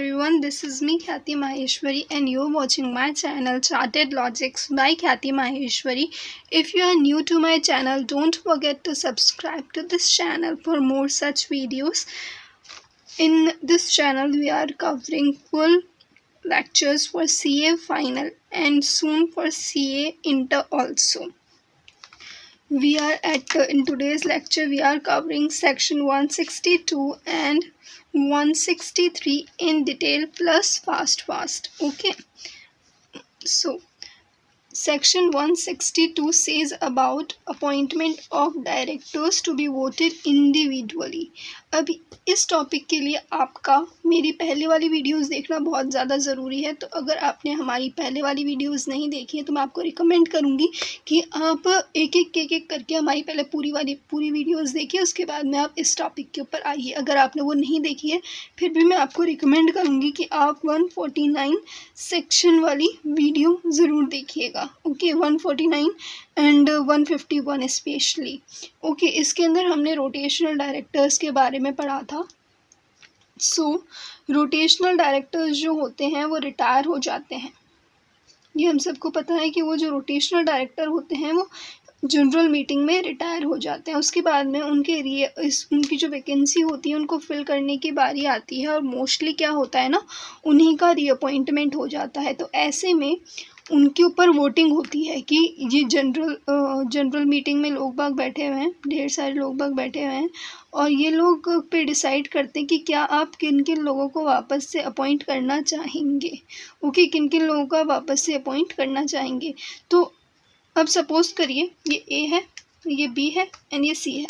everyone, this is me Khyati Maheshwari and you're watching my channel Charted Logics by Khyati Maheshwari. If you are new to my channel, don't forget to subscribe to this channel for more such videos. In this channel, we are covering full lectures for CA Final and soon for CA Inter also. We are in today's lecture we are covering section 162 and 163 in detail plus fast. Okay, so Section 162 says about appointment of directors to be voted individually. अभी इस topic के लिए आपका मेरी पहले वाली videos देखना बहुत ज़्यादा ज़रूरी है। तो अगर आपने हमारी पहले वाली वीडियोस नहीं देखी है तो मैं आपको रिकमेंड करूँगी कि आप एक एक करके हमारी पहले पूरी वीडियोस देखिए, उसके बाद में आप इस टॉपिक के ऊपर आइए। अगर आपने वो नहीं देखी है फिर भी मैं आपको रिकमेंड करूँगी कि आप 149 सेक्शन वाली वीडियो ज़रूर देखिएगा। Okay, 149 and 151 specially. ओके, इसके अंदर हमने रोटेशनल डायरेक्टर्स के बारे में पढ़ा था। रोटेशनल डायरेक्टर्स जो होते हैं वो रिटायर हो जाते हैं। ये हम सबको पता है कि वो जो रोटेशनल डायरेक्टर होते हैं वो जनरल मीटिंग में रिटायर हो जाते हैं। उसके बाद में उनकी जो वैकेंसी होती है उनको फिल करने की बारी आती है और मोस्टली क्या होता है ना, उन्हीं का रीअपॉइंटमेंट हो जाता है। तो ऐसे में उनके ऊपर वोटिंग होती है कि ये जनरल मीटिंग में लोग बाग बैठे हुए हैं, ढेर सारे लोग बाग बैठे हुए हैं और ये लोग पे डिसाइड करते हैं कि क्या आप किन किन लोगों को वापस से अपॉइंट करना चाहेंगे। ओके, किन किन लोगों का वापस से अपॉइंट करना चाहेंगे। तो अब सपोज करिए ये ए है, ये बी है एंड ये सी है।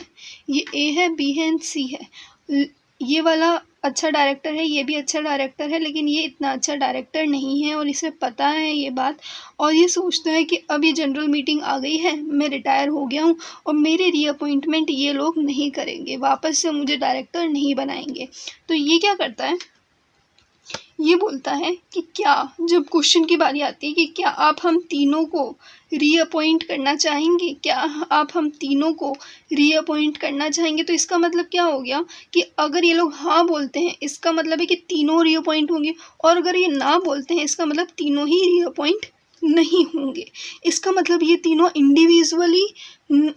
ये ए है, बी है एंड सी है। ये वाला अच्छा डायरेक्टर है, ये भी अच्छा डायरेक्टर है, लेकिन ये इतना अच्छा डायरेक्टर नहीं है और इसे पता है ये बात और ये सोचता है कि अब ये जनरल मीटिंग आ गई है, मैं रिटायर हो गया हूँ और मेरे रीअपॉइंटमेंट ये लोग नहीं करेंगे, वापस से मुझे डायरेक्टर नहीं बनाएंगे। तो ये क्या करता है, ये बोलता है कि क्या, जब क्वेश्चन की बारी आती है कि क्या आप हम तीनों को रीअपॉइंट करना चाहेंगे, क्या आप हम तीनों को रीअपॉइंट करना चाहेंगे। तो इसका मतलब क्या हो गया कि अगर ये लोग हाँ बोलते हैं इसका मतलब है कि तीनों रीअपॉइंट होंगे और अगर ये ना बोलते हैं इसका मतलब तीनों ही रीअपॉइंट नहीं होंगे। इसका मतलब ये तीनों इंडिविजुअली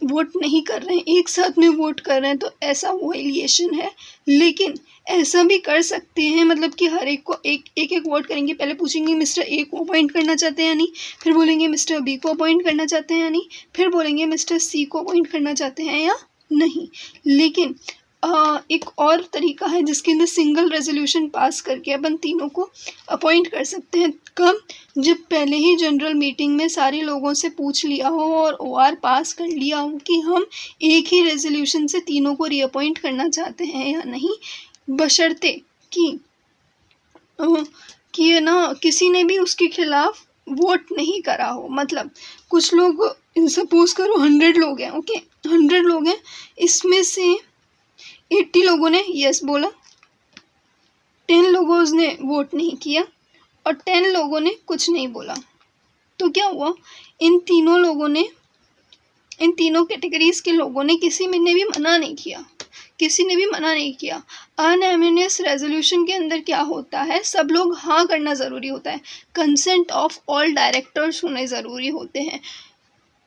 वोट नहीं कर रहे हैं, एक साथ में वोट कर रहे हैं, तो ऐसा वायलेशन है। लेकिन ऐसा भी कर सकते हैं, मतलब कि हर एक को एक वोट करेंगे। पहले पूछेंगे मिस्टर ए को अपॉइंट करना चाहते हैं या नहीं, फिर बोलेंगे मिस्टर बी को अपॉइंट करना चाहते हैं या नहीं, फिर बोलेंगे मिस्टर सी को अपॉइंट करना चाहते हैं या नहीं। लेकिन एक और तरीका है जिसके अंदर सिंगल रेजोल्यूशन पास करके अपन तीनों को अपॉइंट कर सकते हैं। कब, जब पहले ही जनरल मीटिंग में सारे लोगों से पूछ लिया हो और ओआर पास कर लिया हो कि हम एक ही रेजोल्यूशन से तीनों को रीअपॉइंट करना चाहते हैं या नहीं, बशर्ते कि ना किसी ने भी उसके खिलाफ वोट नहीं करा हो। मतलब कुछ लोग, सपोज करो 100 लोग हैं, ओके 100 लोग हैं, इसमें से 80 लोगों ने यस बोला, 10 लोगों ने वोट नहीं किया और 10 लोगों ने कुछ नहीं बोला। तो क्या हुआ, इन तीनों कैटेगरीज के लोगों ने किसी ने भी मना नहीं किया। अनएमोनियस रेजोल्यूशन के अंदर क्या होता है, सब लोग हाँ करना ज़रूरी होता है, कंसेंट ऑफ ऑल डायरेक्टर्स होने ज़रूरी होते हैं।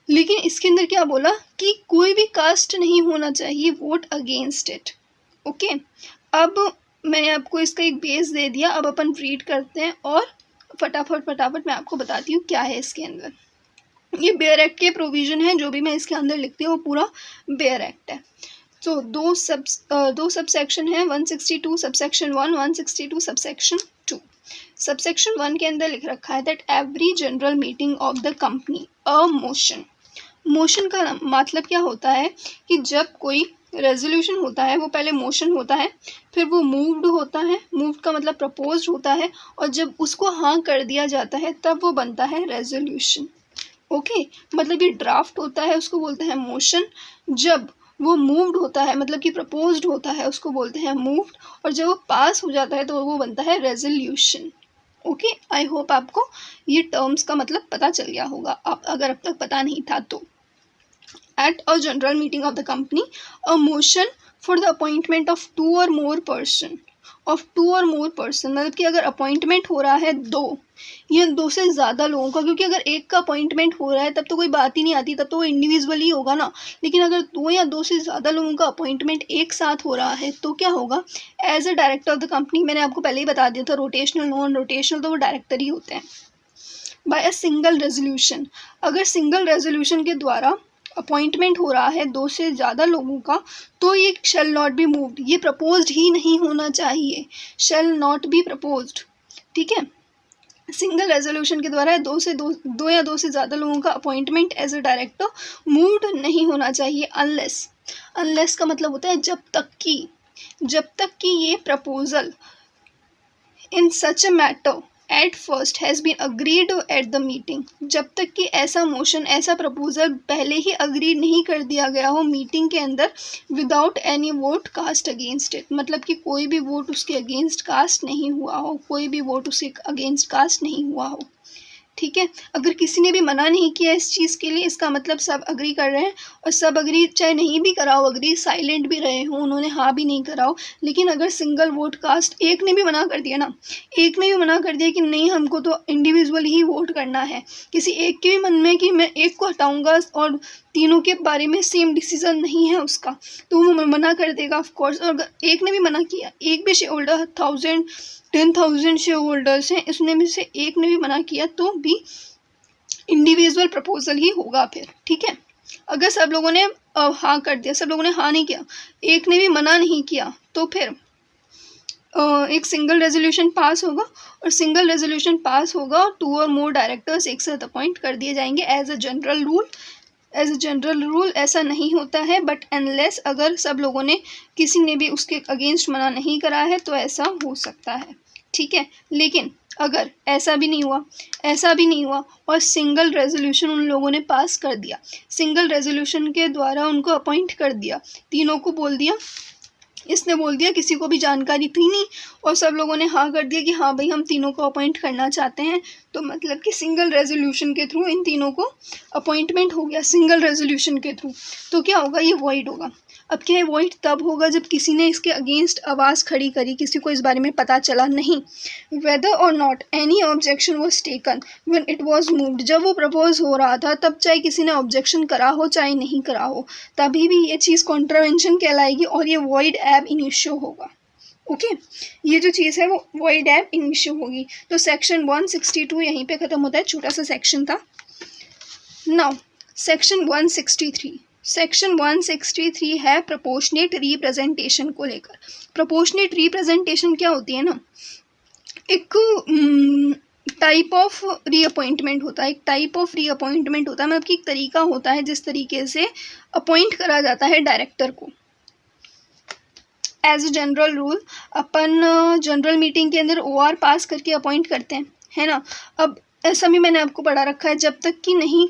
लेकिन इसके अंदर क्या बोला कि कोई भी कास्ट नहीं होना चाहिए वोट अगेंस्ट इट। ओके, अब मैंने आपको इसका एक बेस दे दिया, अब अपन रीड करते हैं और फटाफट मैं आपको बताती हूँ क्या है इसके अंदर। ये बेयर एक्ट के प्रोविज़न है, जो भी मैं इसके अंदर लिखती हूँ वो पूरा बेयर एक्ट है। तो दो सब सेक्शन है, 162 सबसेक्शन 1, 162 सबसेक्शन 2। सबसेक्शन 1 के अंदर लिख रखा है that every general meeting of the company a motion का मतलब क्या होता है कि जब कोई रेजोल्यूशन होता है वो पहले मोशन होता है, फिर वो मूव्ड होता है, मूव्ड का मतलब प्रपोज्ड होता है, और जब उसको हाँ कर दिया जाता है तब वो बनता है रेजोल्यूशन। ओके, मतलब ये ड्राफ्ट होता है उसको बोलते हैं मोशन, जब वो मूव्ड होता है मतलब कि प्रपोज्ड होता है उसको बोलते हैं मूव्ड, और जब वो पास हो जाता है तो वो बनता है रेजोल्यूशन। ओके, आई होप आपको ये टर्म्स का मतलब पता चल गया होगा, आप अगर अब तक पता नहीं था तो। At a general meeting of the company, a motion for the appointment of 2 or more person of 2 और मोर पर्सन, मतलब कि अगर अपॉइंटमेंट हो रहा है 2 या 2 से ज़्यादा लोगों का, क्योंकि अगर एक का अपॉइंटमेंट हो रहा है तब तो कोई बात ही नहीं आती, तब तो वो इंडिविजुअल ही होगा ना। लेकिन अगर 2 या 2 से ज़्यादा लोगों का अपॉइंटमेंट एक साथ हो रहा है तो क्या होगा, as a director of the company, मैंने आपको पहले ही बता दिया था, रोटेशनल नॉन रोटेशनल तो वो डायरेक्टर ही होते हैं। बाय अ सिंगल रेजोल्यूशन, अगर सिंगल रेजोल्यूशन के द्वारा अपॉइंटमेंट हो रहा है 2 से ज़्यादा लोगों का तो ये शैल नॉट बी मूव्ड, ये प्रपोज्ड ही नहीं होना चाहिए, शैल नॉट बी प्रपोज्ड। ठीक है, सिंगल रेजोल्यूशन के द्वारा दो या दो से ज़्यादा लोगों का appointment as a director moved नहीं होना चाहिए, अनलेस का मतलब होता है जब तक कि ये proposal in such a matter at first has been agreed at the meeting, जब तक कि ऐसा मोशन, ऐसा प्रपोजल पहले ही अग्री नहीं कर दिया गया हो मीटिंग के अंदर, without any vote cast against it, मतलब कि कोई भी वोट उसके अगेंस्ट कास्ट नहीं हुआ हो, कोई भी वोट उसके अगेंस्ट कास्ट नहीं हुआ हो। ठीक है, अगर किसी ने भी मना नहीं किया इस चीज़ के लिए, इसका मतलब सब अग्री कर रहे हैं, और सब अग्री चाहे नहीं भी करा हो, अग्री साइलेंट भी रहे हों, उन्होंने हाँ भी नहीं करा हो, लेकिन अगर सिंगल वोट कास्ट, एक ने भी मना कर दिया ना, एक ने भी मना कर दिया कि नहीं हमको तो इंडिविजुअल ही वोट करना है, किसी एक के भी मन में कि मैं एक को हटाऊंगा और तीनों के बारे में सेम डिसीजन नहीं है उसका, तो वो मना कर देगा ऑफ कोर्स। और अगर एक ने भी मना किया, एक भी शेयर होल्डर 10,000 शेयर होल्डर्स हैं, इसमें में से एक ने भी मना किया तो भी इंडिविजुअल प्रपोजल ही होगा फिर। ठीक है, अगर सब लोगों ने हाँ कर दिया, सब लोगों ने हाँ नहीं किया, एक ने भी मना नहीं किया, तो फिर एक सिंगल रेजोल्यूशन पास होगा, और सिंगल रेजोल्यूशन पास होगा और 2 और मोर डायरेक्टर्स एक साथ अपॉइंट कर दिए जाएंगे एज अ जनरल रूल। ऐसा नहीं होता है, बट अनलेस अगर सब लोगों ने, किसी ने भी उसके अगेंस्ट मना नहीं करा है तो ऐसा हो सकता है। ठीक है, लेकिन अगर ऐसा भी नहीं हुआ और सिंगल रेजोल्यूशन उन लोगों ने पास कर दिया, सिंगल रेजोल्यूशन के द्वारा उनको अपॉइंट कर दिया, तीनों को बोल दिया, इसने बोल दिया, किसी को भी जानकारी थी नहीं और सब लोगों ने हाँ कर दिया कि हाँ भाई हम तीनों को अपॉइंट करना चाहते हैं, तो मतलब कि सिंगल रेजोल्यूशन के थ्रू इन तीनों को अपॉइंटमेंट हो गया, सिंगल रेजोल्यूशन के थ्रू। तो क्या होगा, ये वॉइड होगा। अब क्या है, वॉइड तब होगा जब किसी ने इसके अगेंस्ट आवाज़ खड़ी करी, किसी को इस बारे में पता चला नहीं, वेदर और not any objection was taken when it was moved, जब वो प्रपोज हो रहा था तब चाहे किसी ने ऑब्जेक्शन करा हो चाहे नहीं करा हो, तभी भी ये चीज़ कॉन्ट्रावेंशन कहलाएगी और ये वॉइड एब इनिशियो होगा। ओके, ये जो चीज़ है वो वॉइड एब इनिशियो होगी। तो सेक्शन 162 यहीं पे ख़त्म होता है, छोटा सा सेक्शन था। नाउ सेक्शन 163 है प्रोपोर्शनेट रिप्रेजेंटेशन को लेकर। प्रोपोर्शनेट रिप्रेजेंटेशन क्या होती है ना, एक टाइप ऑफ रीअपॉइंटमेंट होता है, मतलब कि एक तरीका होता है जिस तरीके से अपॉइंट करा जाता है डायरेक्टर को। As a general rule upon general meeting के अंदर OR पास करके अपॉइंट करते हैं, है ना। अब ऐसा भी मैंने आपको पढ़ा रखा है, जब तक कि नहीं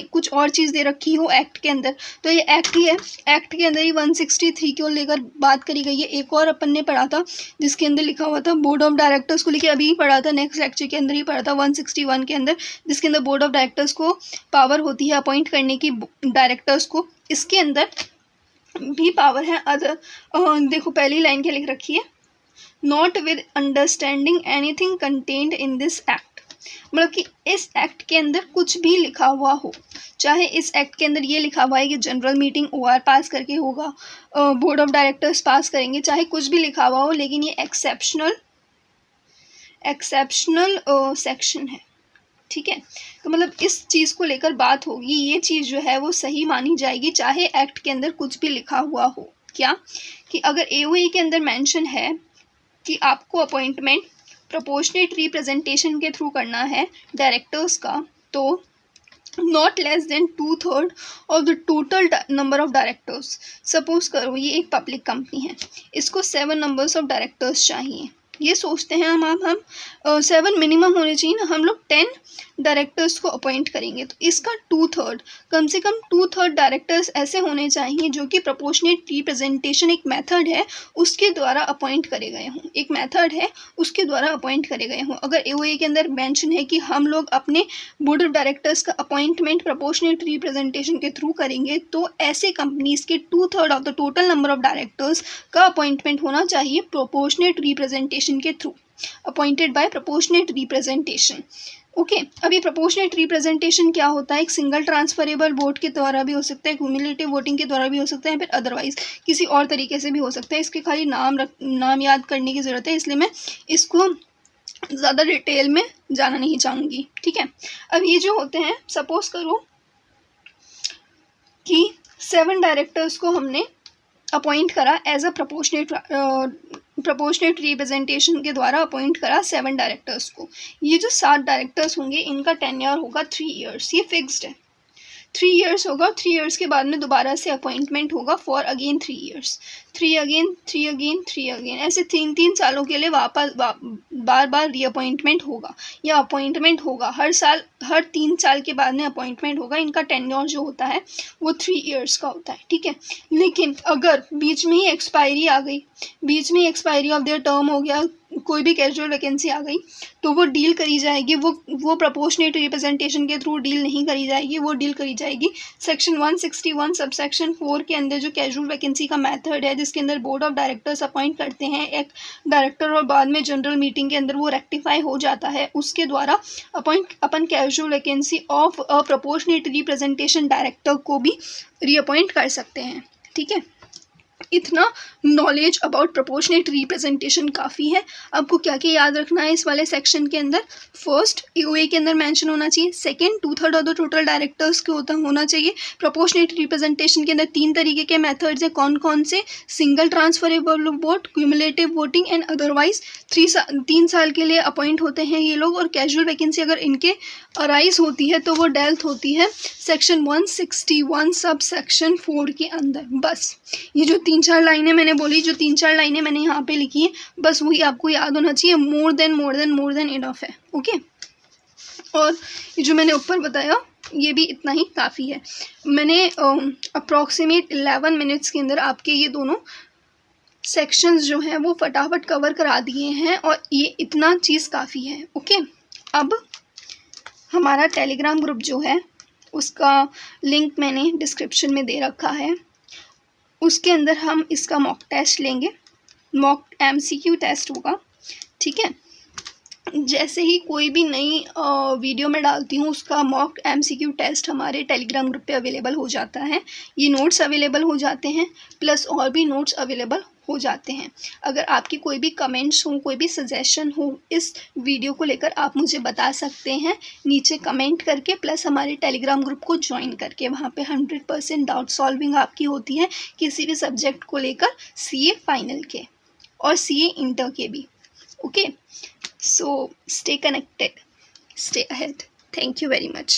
कुछ और चीज़ दे रखी हो एक्ट के अंदर, तो ये एक्ट ही है। एक्ट के अंदर ही 163 को लेकर बात करी गई है। एक और अपन ने पढ़ा था जिसके अंदर लिखा हुआ था बोर्ड ऑफ डायरेक्टर्स को लेकर, अभी ही पढ़ा था, नेक्स्ट लेक्चर के अंदर ही पढ़ा था 161 के अंदर, जिसके अंदर बोर्ड ऑफ डायरेक्टर्स को पावर होती है अपॉइंट करने की डायरेक्टर्स को। इसके अंदर भी पावर है अदर। देखो पहली लाइन क्या लिख रखी है, not with understanding anything contained in this act, मतलब कि इस एक्ट के अंदर कुछ भी लिखा हुआ हो, चाहे इस एक्ट के अंदर ये लिखा हुआ है कि जनरल मीटिंग OR पास करके होगा, बोर्ड ऑफ डायरेक्टर्स पास करेंगे, चाहे कुछ भी लिखा हुआ हो, लेकिन ये एक्सेप्शनल सेक्शन है। ठीक है, तो मतलब इस चीज़ को लेकर बात होगी, ये चीज़ जो है वो सही मानी जाएगी चाहे एक्ट के अंदर कुछ भी लिखा हुआ हो। क्या कि अगर AOA के अंदर मेंशन है कि आपको अपॉइंटमेंट प्रोपोर्शनेट रिप्रेजेंटेशन के थ्रू करना है डायरेक्टर्स का, तो not less than 2/3 of the total number of directors. Suppose करो ये एक पब्लिक कंपनी है, इसको 7 नंबर्स ऑफ डायरेक्टर्स चाहिए, ये सोचते हैं हम 7 मिनिमम होने चाहिए ना, हम लोग 10 डायरेक्टर्स को अपॉइंट करेंगे। तो इसका 2/3 कम से कम 2/3 डायरेक्टर्स ऐसे होने चाहिए जो कि प्रोपोर्शनेट रिप्रेजेंटेशन एक मेथड है उसके द्वारा अपॉइंट करे गए हों, एक मेथड है उसके द्वारा अपॉइंट करे गए हों। अगर एओए के अंदर मेंशन है कि हम लोग अपने बोर्ड ऑफ डायरेक्टर्स का अपॉइंटमेंट प्रोपोर्शनेट रिप्रेजेंटेशन के थ्रू करेंगे, तो ऐसे कंपनीज के 2/3 of the total number of directors का अपॉइंटमेंट होना चाहिए प्रोपोर्शनेट रिप्रेजेंटेशन के through, appointed by proportionate representation. Okay अब ये प्रोपोर्शनेट रिप्रेजेंटेशन क्या होता है? एक सिंगल ट्रांसफरेबल वोट के द्वारा भी हो सकता है, क्यूमुलेटिव वोटिंग के द्वारा भी हो सकता है, फिर अदरवाइज किसी और तरीके से भी हो सकता है। इसके खाली नाम याद करने की ज़रूरत है, इसलिए मैं इसको ज़्यादा डिटेल में जाना नहीं चाहूँगी। ठीक है, अब ये जो होते हैं, सपोज करो कि 7 डायरेक्टर्स को हमने अपॉइंट करा एज अ प्रोपोर्शनेट रिप्रेजेंटेशन के द्वारा अपॉइंट करा 7 डायरेक्टर्स को। ये जो 7 डायरेक्टर्स होंगे इनका टेन्योर होगा 3 इयर्स, ये फिक्स्ड है। 3 इयर्स होगा, 3 इयर्स के बाद में दोबारा से अपॉइंटमेंट होगा for again 3 years, 3 again 3 again 3 again, ऐसे 3 सालों के लिए वापस बार बार रीअपॉइंटमेंट होगा या अपॉइंटमेंट होगा हर साल, हर 3 साल के बाद में अपॉइंटमेंट होगा। इनका टेन्योर जो होता है वो 3 इयर्स का होता है। ठीक है, लेकिन अगर बीच में ही एक्सपायरी आ गई, बीच में एक्सपायरी ऑफ देयर टर्म हो गया, कोई भी कैजुअल वैकेंसी आ गई, तो वो डील करी जाएगी, वो प्रोपोर्शनेट रिप्रेजेंटेशन के थ्रू डील नहीं करी जाएगी, वो डील करी जाएगी सेक्शन 161 सबसेक्शन 4 के अंदर, जो कैजुअल वैकेंसी का मेथड है जिसके अंदर बोर्ड ऑफ डायरेक्टर्स अपॉइंट करते हैं एक डायरेक्टर और बाद में जनरल मीटिंग के अंदर वो रेक्टिफाई हो जाता है, उसके द्वारा appoint upon casual vacancy of a proportionate representation director को भी रीअपॉइंट कर सकते हैं। ठीक है, इतना नॉलेज अबाउट प्रोपोर्शनेट रिप्रेजेंटेशन काफ़ी है। आपको क्या क्या याद रखना है इस वाले सेक्शन के अंदर? फर्स्ट, एओए के अंदर मेंशन होना चाहिए। Second, 2/3 of the total directors के होना चाहिए। प्रोपोर्शनेट रिप्रेजेंटेशन के अंदर 3 तरीके के मेथड्स हैं, कौन कौन से? Single transferable vote, cumulative voting and otherwise. 3 साल के लिए अपॉइंट होते हैं ये लोग, और कैजुअल वैकेंसी अगर इनके अराइज होती है तो वो डेल्थ होती है सेक्शन 161 सब सेक्शन 4 के अंदर। बस ये जो 3-4 लाइनें मैंने बोली, जो 3-4 लाइनें मैंने यहाँ पे लिखी हैं, बस वही आपको याद होना चाहिए। मोर देन इनफ है। ओके, और ये जो मैंने ऊपर बताया ये भी इतना ही काफ़ी है। मैंने अप्रॉक्सीमेट 11 मिनट्स के अंदर आपके ये दोनों सेक्शंस जो हैं वो फटाफट कवर करा दिए हैं, और ये इतना चीज़ काफ़ी है। ओके, अब हमारा टेलीग्राम ग्रुप जो है उसका लिंक मैंने डिस्क्रिप्शन में दे रखा है, उसके अंदर हम इसका मॉक टेस्ट लेंगे, मॉक MCQ टेस्ट होगा। ठीक है, जैसे ही कोई भी नई वीडियो में डालती हूँ उसका मॉक MCQ टेस्ट हमारे टेलीग्राम ग्रुप पे अवेलेबल हो जाता है। ये नोट्स अवेलेबल हो जाते हैं, प्लस और भी नोट्स अवेलेबल हो जाते हैं। अगर आपकी कोई भी कमेंट्स हो, कोई भी सजेशन हो इस वीडियो को लेकर, आप मुझे बता सकते हैं नीचे कमेंट करके, प्लस हमारे टेलीग्राम ग्रुप को ज्वाइन करके। वहाँ पे 100% डाउट सॉल्विंग आपकी होती है किसी भी सब्जेक्ट को लेकर, CA फाइनल के और CA इंटर के भी। Okay, so stay connected, stay ahead. Thank you very much.